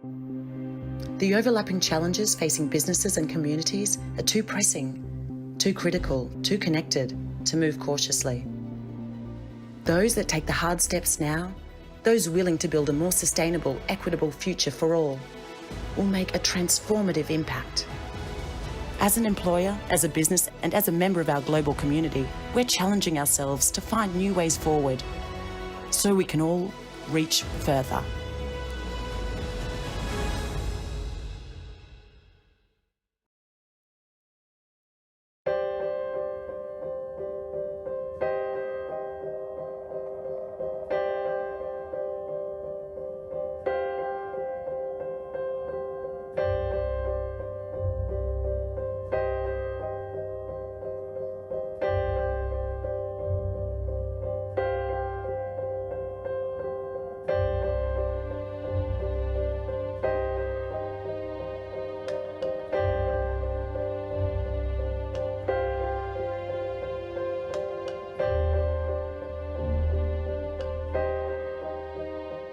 The overlapping challenges facing businesses and communities are too pressing, too critical, too connected to move cautiously. Those that take the hard steps now, those willing to build a more sustainable, equitable future for all, will make a transformative impact. As an employer, as a business, and as a member of our global community, we're challenging ourselves to find new ways forward so we can all reach further.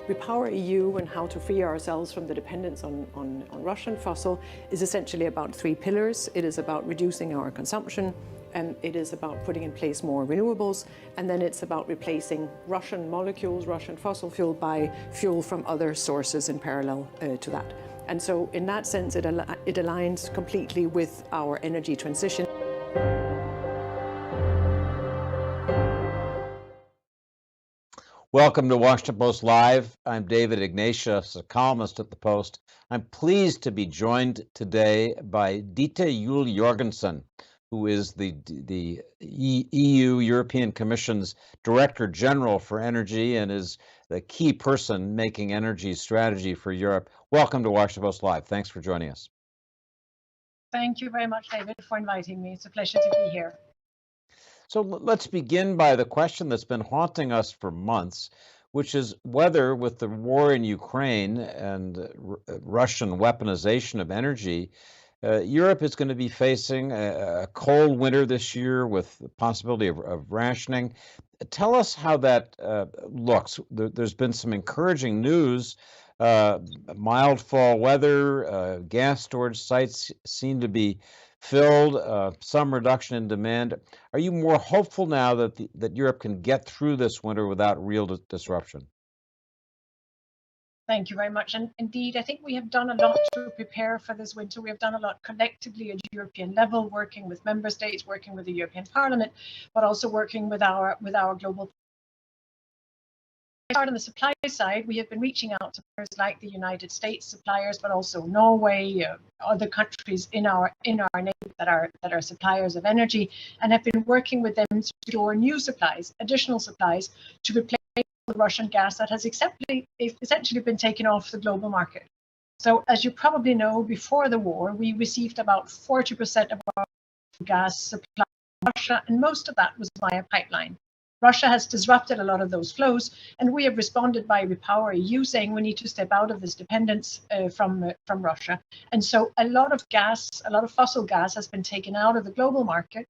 Repower EU and how to free ourselves from the dependence on Russian fossil is essentially about three pillars. It is about reducing our consumption, and it is about putting in place more renewables, and then it's about replacing Russian molecules, Russian fossil fuel, by fuel from other sources in parallel to that. And so in that sense, it aligns completely with our energy transition. Welcome to Washington Post Live. I'm David Ignatius, a columnist at the Post. I'm pleased to be joined today by Ditte Juul Jørgensen, who is the EU European Commission's Director General for Energy and is the key person making energy strategy for Europe. Welcome to Washington Post Live. Thanks for joining us. Thank you very much, David, for inviting me. It's a pleasure to be here. So let's begin by the question that's been haunting us for months, which is whether, with the war in Ukraine and Russian weaponization of energy, Europe is going to be facing a cold winter this year with the possibility of rationing. Tell us how that looks. There's been some encouraging news. Mild fall weather, gas storage sites seem to be filled, some reduction in demand. Are you more hopeful now that Europe can get through this winter without real disruption? Thank you very much. And indeed, I think we have done a lot to prepare for this winter. We have done a lot collectively at European level, working with member states, working with the European Parliament, but also working with our global. On the supply side, we have been reaching out to suppliers like the United States suppliers, but also Norway, other countries in our neighborhood that are suppliers of energy, and have been working with them to secure new supplies, additional supplies, to replace the Russian gas that has essentially been taken off the global market. So, as you probably know, before the war, we received about 40% of our gas supply from Russia, and most of that was via pipeline. Russia has disrupted a lot of those flows, and we have responded by Repower EU, saying we need to step out of this dependence from Russia. And so a lot of fossil gas has been taken out of the global market,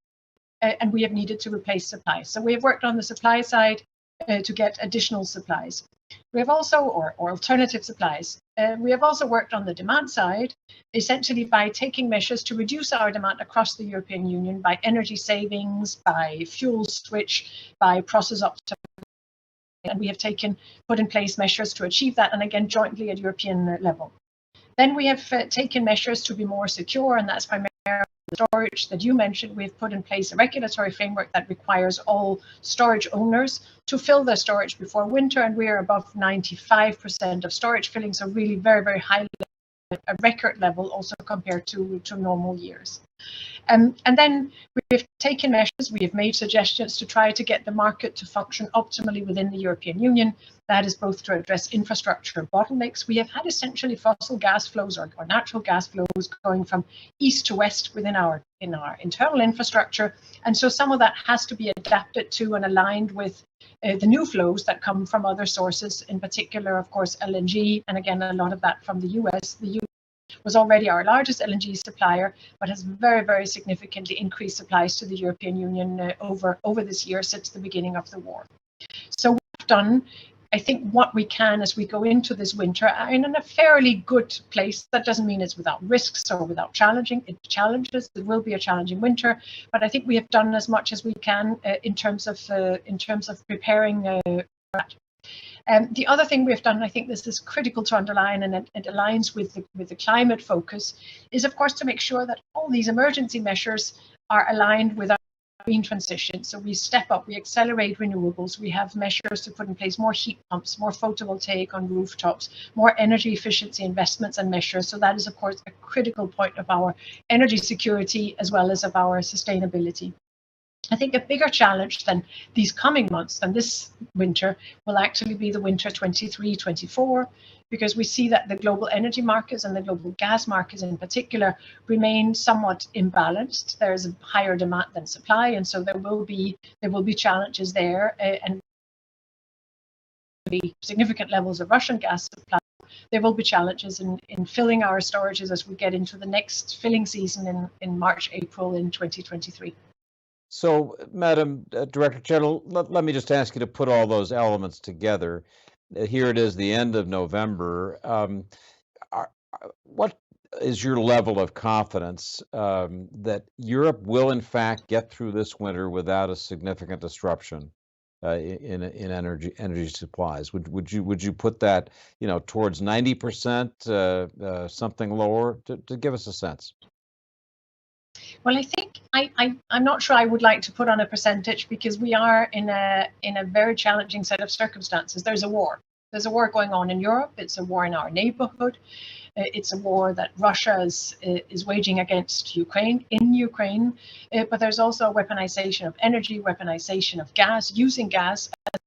and we have needed to replace supply. So we have worked on the supply side to get additional supplies. We have also, or alternative supplies. We have also worked on the demand side, essentially by taking measures to reduce our demand across the European Union by energy savings, by fuel switch, by process optimization. And we have put in place measures to achieve that, and again, jointly at European level. Then we have taken measures to be more secure, and that's primarily the storage that you mentioned. We've put in place a regulatory framework that requires all storage owners to fill their storage before winter, and we are above 95% of storage filling, so really very, very high level, a record level also compared to normal years. And then we've taken measures, we have made suggestions to try to get the market to function optimally within the European Union. That is both to address infrastructure bottlenecks. We have had essentially fossil gas flows or natural gas flows going from east to west within our internal infrastructure. And so some of that has to be adapted to and aligned with the new flows that come from other sources, in particular, of course, LNG, and again, a lot of that from the US. The US was already our largest LNG supplier, but has very, very significantly increased supplies to the European Union over this year since the beginning of the war. So what we've done I think what we can as we go into this winter are in a fairly good place. That doesn't mean it's without risks or without challenges. It will be a challenging winter, but I think we have done as much as we can in terms of preparing for that. The other thing we've done, and I think this is critical to underline, and it aligns with the climate focus, is of course to make sure that all these emergency measures are aligned with our green transition. So we step up, we accelerate renewables, we have measures to put in place more heat pumps, more photovoltaic on rooftops, more energy efficiency investments and measures. So that is of course a critical point of our energy security as well as of our sustainability. I think a bigger challenge than these coming months, than this winter, will actually be the winter 23-24, because we see that the global energy markets and the global gas markets in particular remain somewhat imbalanced. There's a higher demand than supply, and so there will be challenges there, and be significant levels of Russian gas supply. There will be challenges in filling our storages as we get into the next filling season in March, April in 2023. So, Madam Director General, let me just ask you to put all those elements together. Here it is, the end of November. What is your level of confidence that Europe will, in fact, get through this winter without a significant disruption in energy supplies? Would you put that, towards 90%, something lower, to give us a sense? Well, I think I'm not sure I would like to put on a percentage, because we are in a very challenging set of circumstances. There's a war. There's a war going on in Europe. It's a war in our neighborhood. It's a war that Russia is waging against Ukraine, but there's also a weaponization of energy, weaponization of gas, using gas as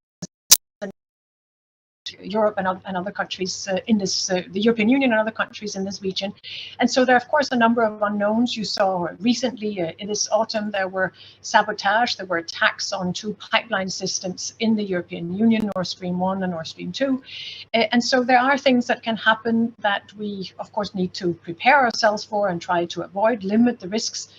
Europe and other countries in this, the European Union and other countries in this region. And so there are, of course, a number of unknowns. You saw recently this autumn, there were sabotage, there were attacks on 2 pipeline systems in the European Union, Nord Stream 1 and Nord Stream 2. And so there are things that can happen that we, of course, need to prepare ourselves for and try to avoid, limit the risks.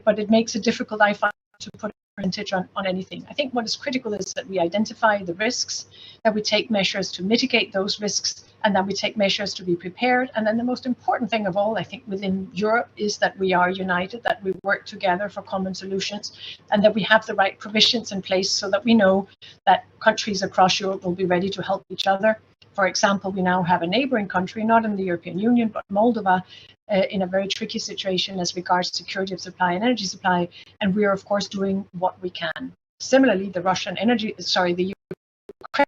But it makes it difficult, I find, to put percentage on anything. I think what is critical is that we identify the risks, that we take measures to mitigate those risks, and that we take measures to be prepared. And then the most important thing of all, I think, within Europe is that we are united, that we work together for common solutions, and that we have the right provisions in place so that we know that countries across Europe will be ready to help each other. For example, we now have a neighboring country, not in the European Union, but Moldova, in a very tricky situation as regards security of supply and energy supply, and we are, of course, doing what we can. Similarly, the Ukraine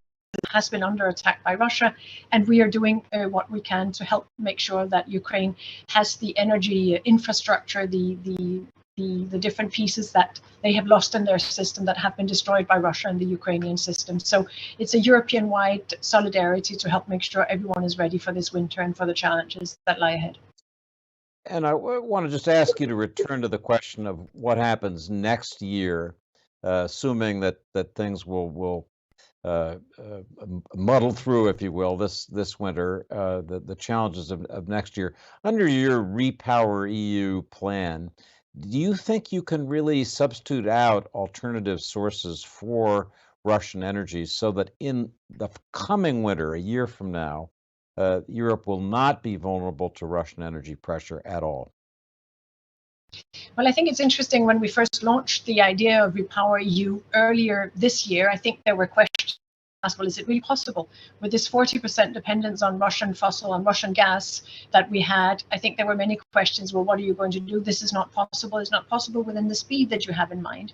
has been under attack by Russia, and we are doing what we can to help make sure that Ukraine has the energy infrastructure, the different pieces that they have lost in their system that have been destroyed by Russia and the Ukrainian system. So it's a European-wide solidarity to help make sure everyone is ready for this winter and for the challenges that lie ahead. And I want to just ask you to return to the question of what happens next year, assuming that things will muddle through, if you will, this winter, the challenges of next year. Under your Repower EU plan, do you think you can really substitute out alternative sources for Russian energy so that in the coming winter, a year from now, Europe will not be vulnerable to Russian energy pressure at all? Well, I think it's interesting, when we first launched the idea of Repower EU earlier this year, I think there were questions asked, well, is it really possible with this 40% dependence on Russian fossil and Russian gas that we had? I think there were many questions. Well, what are you going to do? This is not possible. It's not possible within the speed that you have in mind.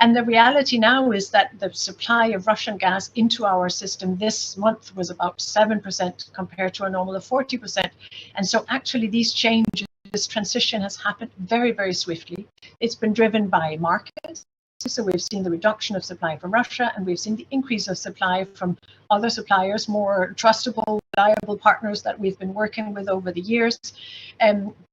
And the reality now is that the supply of Russian gas into our system this month was about 7% compared to a normal of 40%. And so actually these changes, this transition has happened very, very swiftly. It's been driven by markets. So we've seen the reduction of supply from Russia, and we've seen the increase of supply from other suppliers, more trustable, reliable partners that we've been working with over the years,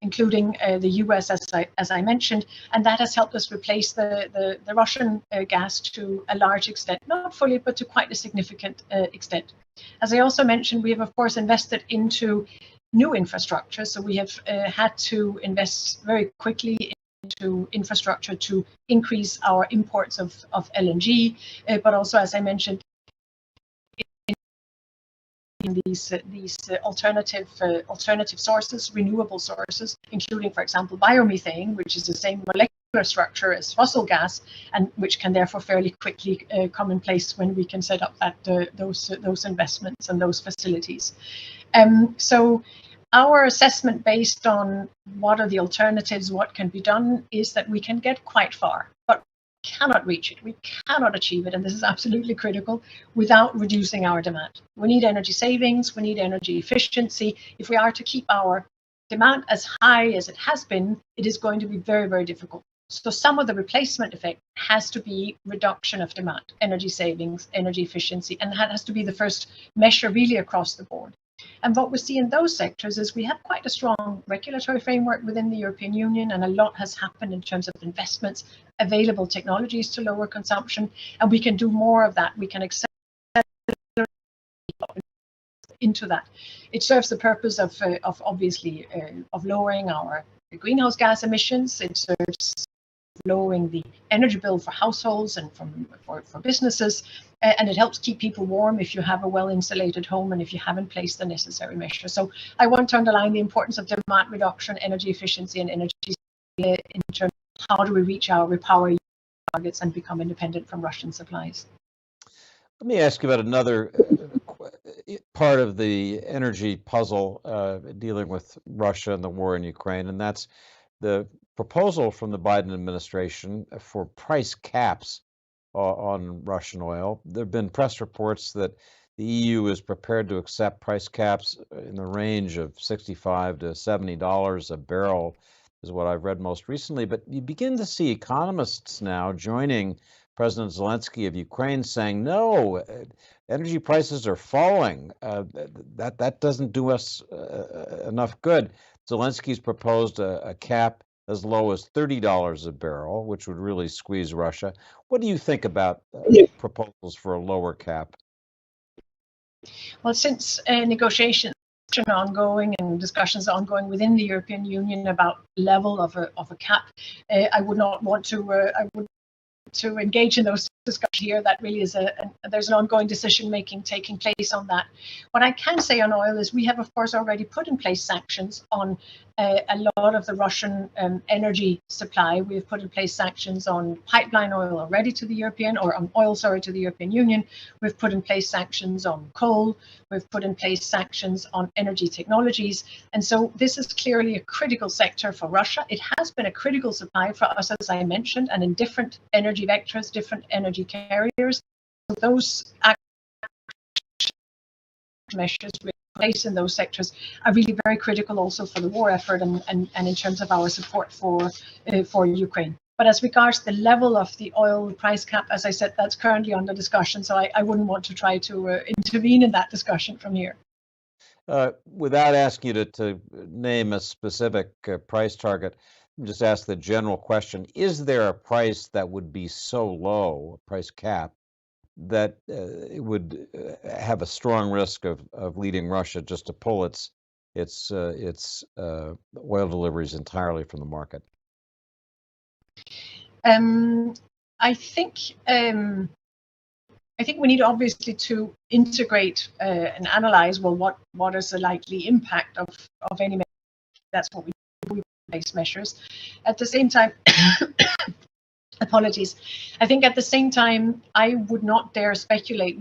including the US, as I mentioned, and that has helped us replace the Russian gas to a large extent, not fully, but to quite a significant extent. As I also mentioned, we have, of course, invested into new infrastructure. So we have had to invest very quickly into infrastructure to increase our imports of LNG, but also, as I mentioned, these alternative sources, renewable sources, including, for example, biomethane, which is the same molecular structure as fossil gas, and which can therefore fairly quickly come in place when we can set up those investments and those facilities. So our assessment based on what are the alternatives, what can be done, is that we can get quite far, but cannot reach it. We cannot achieve it, and this is absolutely critical, without reducing our demand. We need energy savings, we need energy efficiency. If we are to keep our demand as high as it has been, it is going to be very, very difficult. So some of the replacement effect has to be reduction of demand, energy savings, energy efficiency, and that has to be the first measure really across the board. And what we see in those sectors is we have quite a strong regulatory framework within the European Union, and a lot has happened in terms of investments, available technologies to lower consumption, and we can do more of that. We can accelerate into that. It serves the purpose of obviously of lowering our greenhouse gas emissions. It serves lowering the energy bill for households and for businesses, and it helps keep people warm if you have a well-insulated home and if you haven't placed the necessary measures. So I want to underline the importance of demand reduction, energy efficiency, and energy in terms of how do we reach our repower targets and become independent from Russian supplies. Let me ask you about another part of the energy puzzle dealing with Russia and the war in Ukraine, and that's the proposal from the Biden administration for price caps on Russian oil. There have been press reports that the EU is prepared to accept price caps in the range of $65 to $70 a barrel, is what I've read most recently. But you begin to see economists now joining President Zelensky of Ukraine saying, no, energy prices are falling. That doesn't do us enough good. Zelensky's proposed a cap as low as $30 a barrel, which would really squeeze Russia. What do you think about proposals for a lower cap? Well, since negotiations are ongoing and discussions are ongoing within the European Union about level of a cap, I would not want to engage in those discussions here. That really is there's an ongoing decision making taking place on that. What I can say on oil is we have, of course, already put in place sanctions on a lot of the Russian energy supply. We've put in place sanctions on pipeline oil already to the European, or on oil, sorry, to the European Union. We've put in place sanctions on coal. We've put in place sanctions on energy technologies. And so this is clearly a critical sector for Russia. It has been a critical supply for us, as I mentioned, and in different energy vectors, different energy carriers. So those measures we place in those sectors are really very critical also for the war effort and in terms of our support for Ukraine. But as regards the level of the oil price cap, as I said, that's currently under discussion. So I wouldn't want to try to intervene in that discussion from here. Without asking you to name a specific price target, just ask the general question: is there a price that would be so low, a price cap, that it would have a strong risk of leading Russia just to pull its oil deliveries entirely from the market? I think we need obviously to integrate and analyze, well, what is the likely impact of any measure. That's what we do, place measures. At the same time, apologies. I think at the same time, I would not dare speculate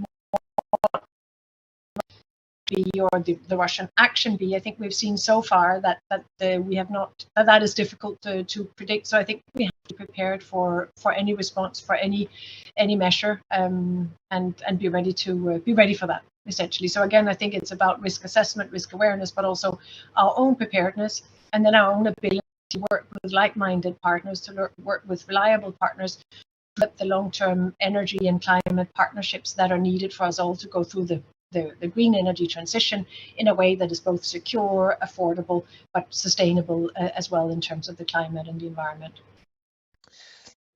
what be or the Russian action be. I think we've seen so far that we have not, that is difficult to predict. So I think we have to be prepared for any response, for any measure, and be ready for that, essentially. So again, I think it's about risk assessment, risk awareness, but also our own preparedness, and then our own ability to work with like-minded partners, to work with reliable partners, the long-term energy and climate partnerships that are needed for us all to go through the green energy transition in a way that is both secure, affordable, but sustainable as well in terms of the climate and the environment.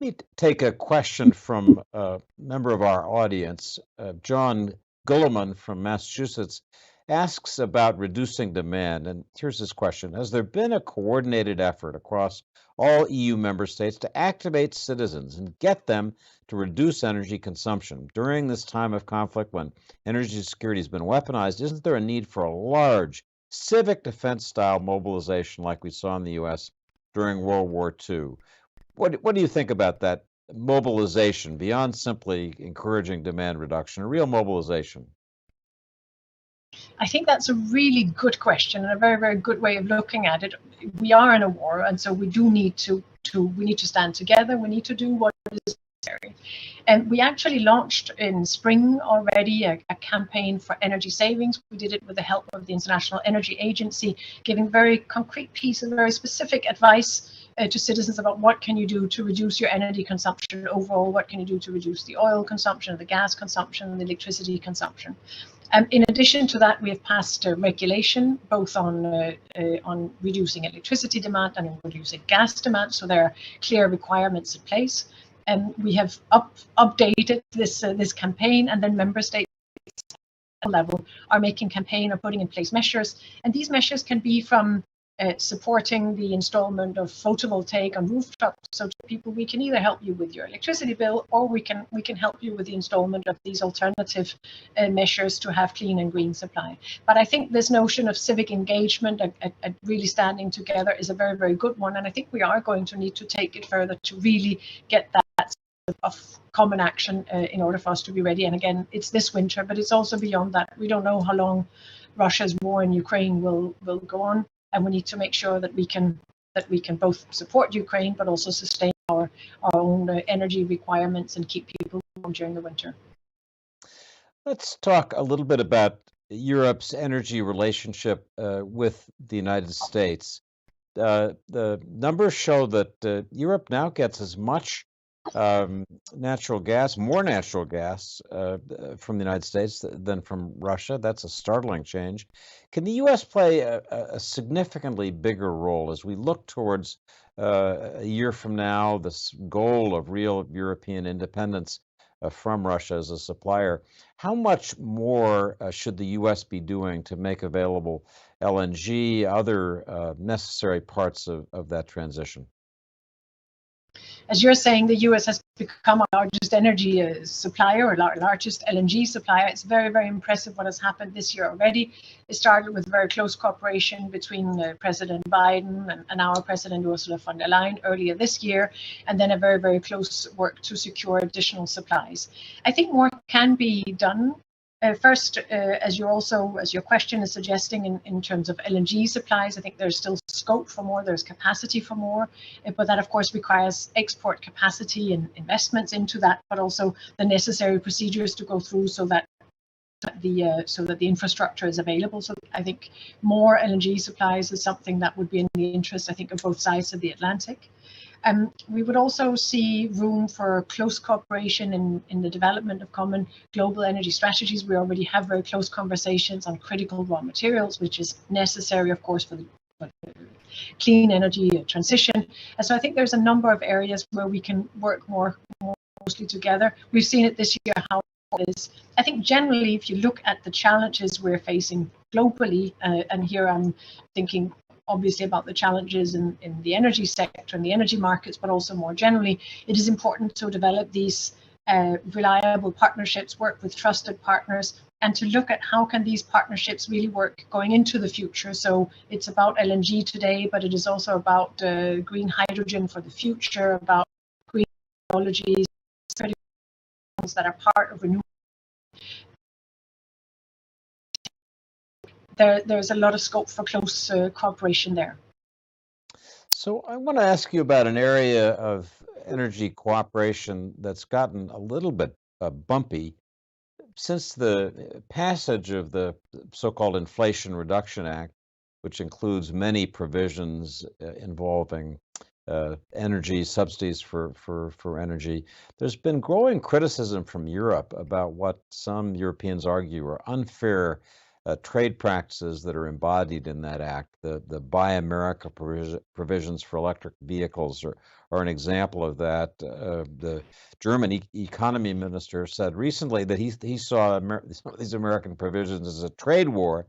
Let me take a question from a member of our audience, John Gulliman from Massachusetts, asks about reducing demand. And here's this question. Has there been a coordinated effort across all EU member states to activate citizens and get them to reduce energy consumption? During this time of conflict when energy security has been weaponized, isn't there a need for a large civic defense style mobilization like we saw in the US during World War II? What do you think about that mobilization beyond simply encouraging demand reduction, a real mobilization? I think that's a really good question and a very, very good way of looking at it. We are in a war, and so we do need to stand together. We need to do what is necessary. And we actually launched in spring already a campaign for energy savings. We did it with the help of the International Energy Agency, giving very concrete pieces, very specific advice to citizens about what can you do to reduce your energy consumption overall, what can you do to reduce the oil consumption, the gas consumption, the electricity consumption. In addition to that, we have passed regulation both on reducing electricity demand and reducing gas demand, so there are clear requirements in place. And we have updated this campaign, and then member states level are making campaign or putting in place measures. And these measures can be from supporting the installment of photovoltaic on rooftops. So to people, we can either help you with your electricity bill, or we can help you with the installment of these alternative measures to have clean and green supply. But I think this notion of civic engagement and really standing together is a very, very good one. And I think we are going to need to take it further to really get that of common action in order for us to be ready. And again, it's this winter, but it's also beyond that. We don't know how long Russia's war in Ukraine will go on. And we need to make sure that we can both support Ukraine, but also sustain our own energy requirements and keep people warm during the winter. Let's talk a little bit about Europe's energy relationship with the United States. The numbers show that Europe now gets as much natural gas, more natural gas from the United States than from Russia. That's a startling change. Can the U.S. play a significantly bigger role as we look towards a year from now, this goal of real European independence from Russia as a supplier? How much more should the U.S. be doing to make available LNG, other necessary parts of that transition? As you're saying, the US has become our largest energy supplier, or largest LNG supplier. It's very, very impressive what has happened this year already. It started with very close cooperation between President Biden and our President Ursula von der Leyen earlier this year, and then a very, very close work to secure additional supplies. I think more can be done. First, as your question is suggesting, in terms of LNG supplies, I think there's still scope for more, there's capacity for more, but that of course requires export capacity and investments into that, but also the necessary procedures to go through so that the infrastructure is available. So I think more LNG supplies is something that would be in the interest, I think, of both sides of the Atlantic. We would also see room for close cooperation in the development of common global energy strategies. We already have very close conversations on critical raw materials, which is necessary, of course, for the clean energy transition. And so I think there's a number of areas where we can work more closely together. We've seen it this year how it is. I think generally, if you look at the challenges we're facing globally, and here I'm thinking obviously about the challenges in the energy sector and the energy markets, but also more generally, it is important to develop these reliable partnerships, work with trusted partners, and to look at how can these partnerships really work going into the future. So it's about LNG today, but it is also about green hydrogen for the future, about green technologies that are part of renewable. There's a lot of scope for close cooperation there. So I want to ask you about an area of energy cooperation that's gotten a little bit bumpy since the passage of the so-called Inflation Reduction Act, which includes many provisions involving energy subsidies for energy. There's been growing criticism from Europe about what some Europeans argue are unfair trade practices that are embodied in that act. The Buy America provisions for electric vehicles are an example of that. The German economy minister said recently that he saw these American provisions as a trade war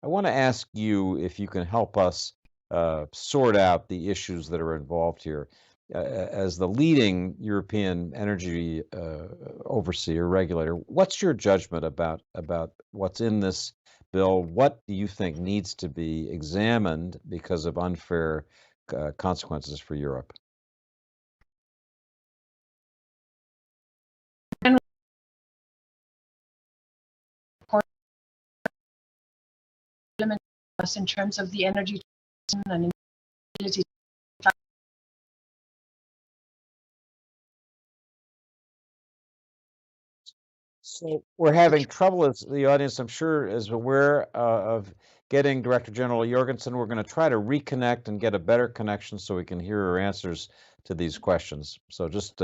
I want to ask you if you can help us sort out the issues that are involved here. As the leading European energy overseer, regulator, what's your judgment about what's in this bill? What do you think needs to be examined because of unfair consequences for Europe? Us in terms of the energy and ability. So we're having trouble, as the audience, I'm sure, is aware of getting Director General Jørgensen. We're going to try to reconnect and get a better connection so we can hear her answers to these questions. So just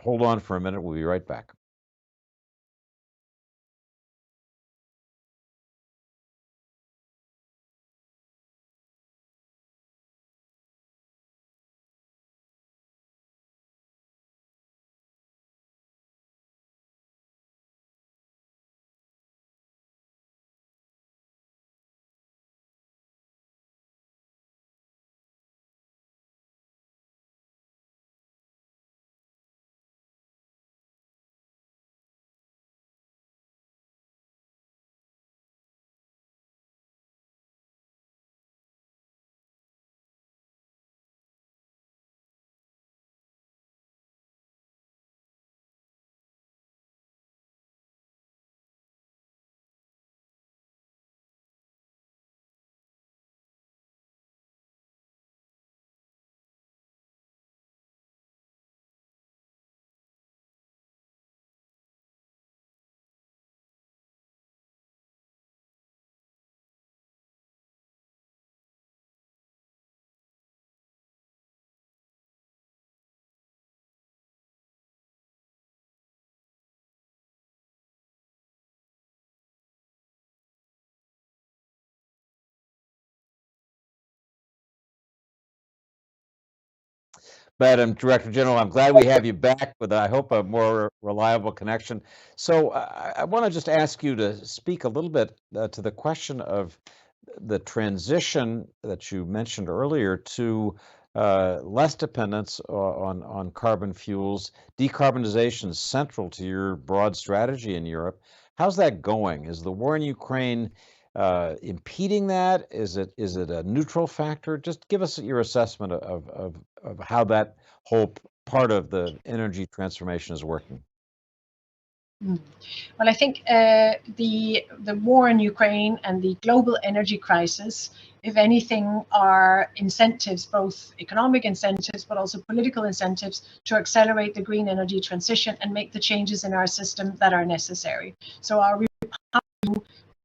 hold on for a minute. We'll be right back. Madam Director General, I'm glad we have you back with, I hope, a more reliable connection. So I want to just ask you to speak a little bit to the question of the transition that you mentioned earlier to less dependence on carbon fuels. Decarbonization is central to your broad strategy in Europe. How's that going? Is the war in Ukraine impeding that? Is it a neutral factor? Just give us your assessment of how that whole part of the energy transformation is working. Well, I think the war in Ukraine and the global energy crisis, if anything, are incentives, both economic incentives, but also political incentives to accelerate the green energy transition and make the changes in our system that are necessary. So our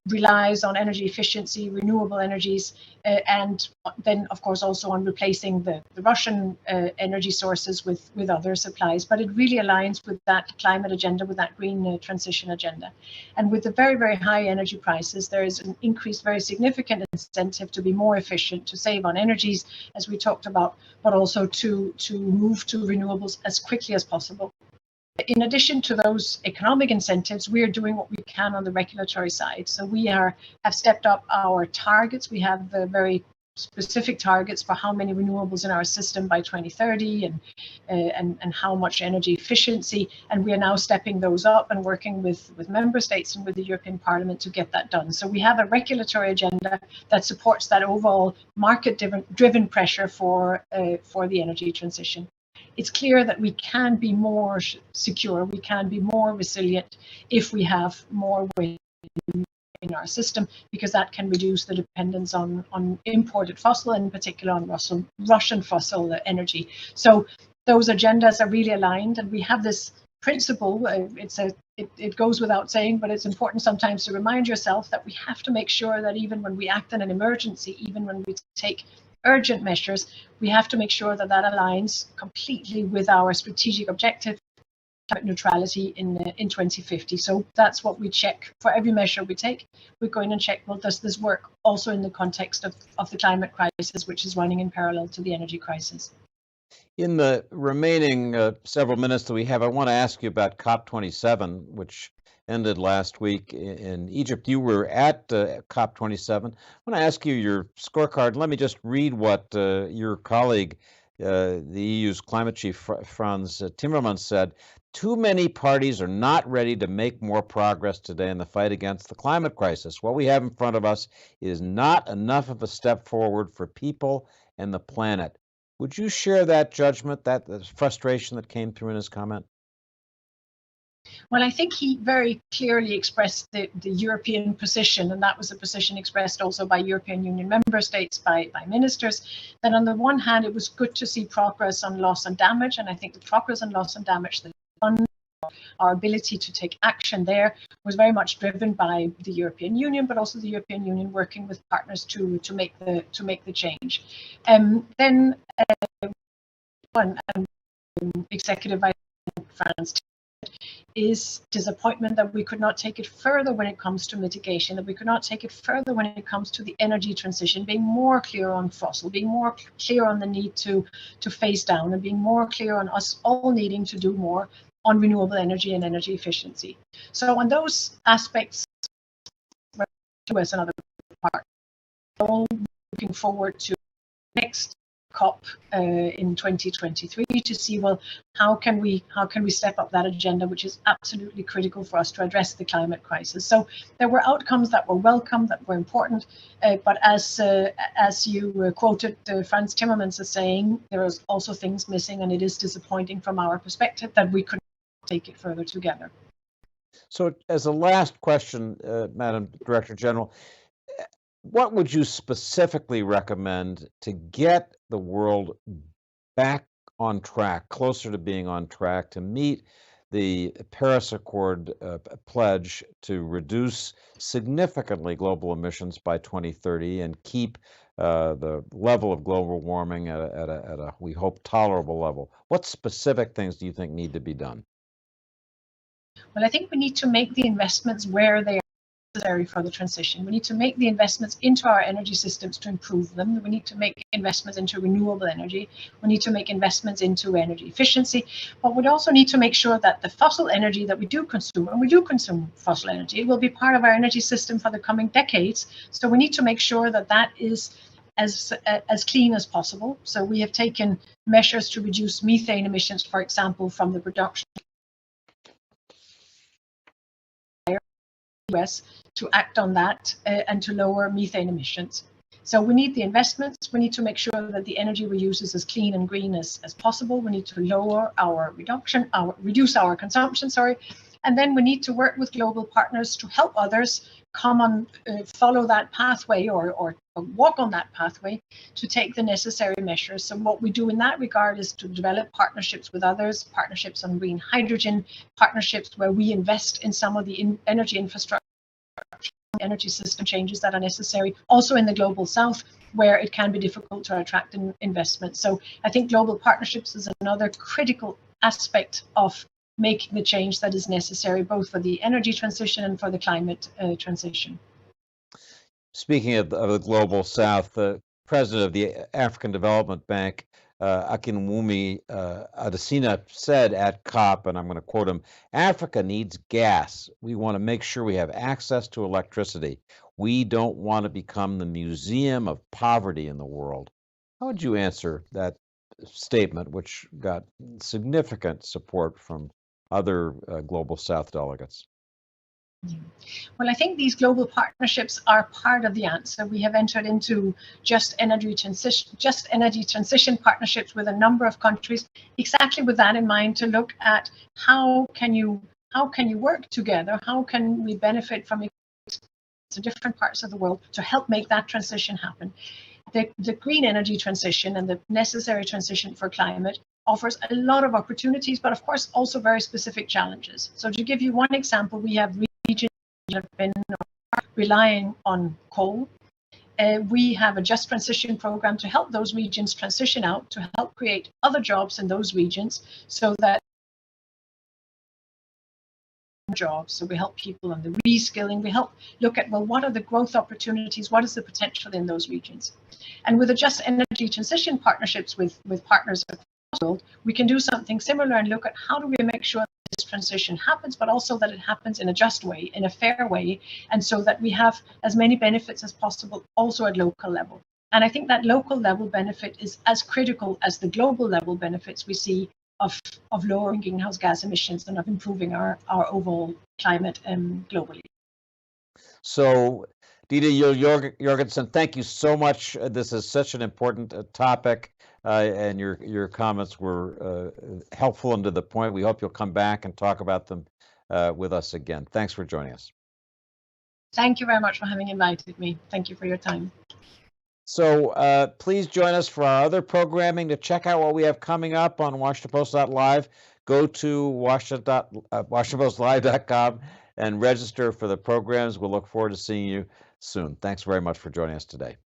relies on energy efficiency, renewable energies, and then, of course, also on replacing the Russian energy sources with other supplies. But it really aligns with that climate agenda, with that green transition agenda. And with the very, very high energy prices, there is an increased, very significant incentive to be more efficient, to save on energies, as we talked about, but also to move to renewables as quickly as possible. In addition to those economic incentives, we are doing what we can on the regulatory side. So we have stepped up our targets. We have very specific targets for how many renewables in our system by 2030 and how much energy efficiency. And we are now stepping those up and working with member states and with the European Parliament to get that done. So we have a regulatory agenda that supports that overall market-driven pressure for the energy transition. It's clear that we can be more secure, we can be more resilient if we have more wind in our system, because that can reduce the dependence on imported fossil, in particular on Russian fossil energy. So those agendas are really aligned, and we have this principle. It goes without saying, but it's important sometimes to remind yourself that we have to make sure that even when we act in an emergency, even when we take urgent measures, we have to make sure that that aligns completely with our strategic objective, climate neutrality in 2050. So that's what we check for every measure we take. We go in and check, well, does this work also in the context of the climate crisis, which is running in parallel to the energy crisis? In the remaining several minutes that we have, I want to ask you about COP27, which ended last week in Egypt. You were at COP27. I want to ask you your scorecard. Let me just read what your colleague, the EU's climate chief, Frans Timmermans, said. Too many parties are not ready to make more progress today in the fight against the climate crisis. What we have in front of us is not enough of a step forward for people and the planet. Would you share that judgment, that frustration that came through in his comment? Well, I think he very clearly expressed the European position, and that was a position expressed also by European Union member states, by ministers, that on the one hand, it was good to see progress on loss and damage, and I think the progress on loss and damage, the fund, our ability to take action there was very much driven by the European Union, but also the European Union working with partners to make the change. Then Executive Vice President Frans is disappointment that we could not take it further when it comes to mitigation, that we could not take it further when it comes to the energy transition, being more clear on fossil, being more clear on the need to phase down, and being more clear on us all needing to do more on renewable energy and energy efficiency. So on those aspects, US and other parts, all looking forward to next COP in 2023 to see, well, how can we step up that agenda, which is absolutely critical for us to address the climate crisis. So there were outcomes that were welcome, that were important, but as you quoted Frans Timmermans as saying, there is also things missing, and it is disappointing from our perspective that we could not take it further together. So as a last question, Madam Director General, what would you specifically recommend to get the world back on track, closer to being on track, to meet the Paris Accord pledge to reduce significantly global emissions by 2030 and keep the level of global warming at a, we hope, tolerable level? What specific things do you think need to be done? Well, I think we need to make the investments where they are necessary for the transition. We need to make the investments into our energy systems to improve them. We need to make investments into renewable energy. We need to make investments into energy efficiency. But we also need to make sure that the fossil energy that we do consume, and we do consume fossil energy, it will be part of our energy system for the coming decades. So we need to make sure that that is as clean as possible. So we have taken measures to reduce methane emissions, for example, from the production US to act on that and to lower methane emissions. So we need the investments. We need to make sure that the energy we use is as clean and green as possible. We need to lower our reduce our consumption, and then we need to work with global partners to help others come on, follow that pathway or walk on that pathway to take the necessary measures. So what we do in that regard is to develop partnerships with others, partnerships on green hydrogen, partnerships where we invest in some of the energy infrastructure, energy system changes that are necessary, also in the global south, where it can be difficult to attract investment. So I think global partnerships is another critical aspect of making the change that is necessary, both for the energy transition and for the climate transition. Speaking of the global south, the president of the African Development Bank, Akinwumi Adesina, said at COP, and I'm going to quote him, "Africa needs gas. We want to make sure we have access to electricity. We don't want to become the museum of poverty in the world." How would you answer that statement, which got significant support from other global south delegates? Well, I think these global partnerships are part of the answer. We have entered into just energy transition partnerships with a number of countries, exactly with that in mind, to look at how can you work together, how can we benefit from different parts of the world to help make that transition happen. The green energy transition and the necessary transition for climate offers a lot of opportunities, but of course also very specific challenges. So to give you one example, we have regions that have been relying on coal. We have a just transition program to help those regions transition out, to help create other jobs in those regions, so that jobs. So we help people on the reskilling. We help look at, well, what are the growth opportunities? What is the potential in those regions? And with the just energy transition partnerships with partners across the world, we can do something similar and look at how do we make sure that this transition happens, but also that it happens in a just way, in a fair way, and so that we have as many benefits as possible also at local level. And I think that local level benefit is as critical as the global level benefits we see of lowering greenhouse gas emissions and of improving our overall climate globally. So, Ditte Juul Jørgensen, thank you so much. This is such an important topic, and your comments were helpful and to the point. We hope you'll come back and talk about them with us again. Thanks for joining us. Thank you very much for having invited me. Thank you for your time. So please join us for our other programming. To check out what we have coming up on WashingtonPost.live, go to WashingtonPostLive.com and register for the programs. We'll look forward to seeing you soon. Thanks very much for joining us today.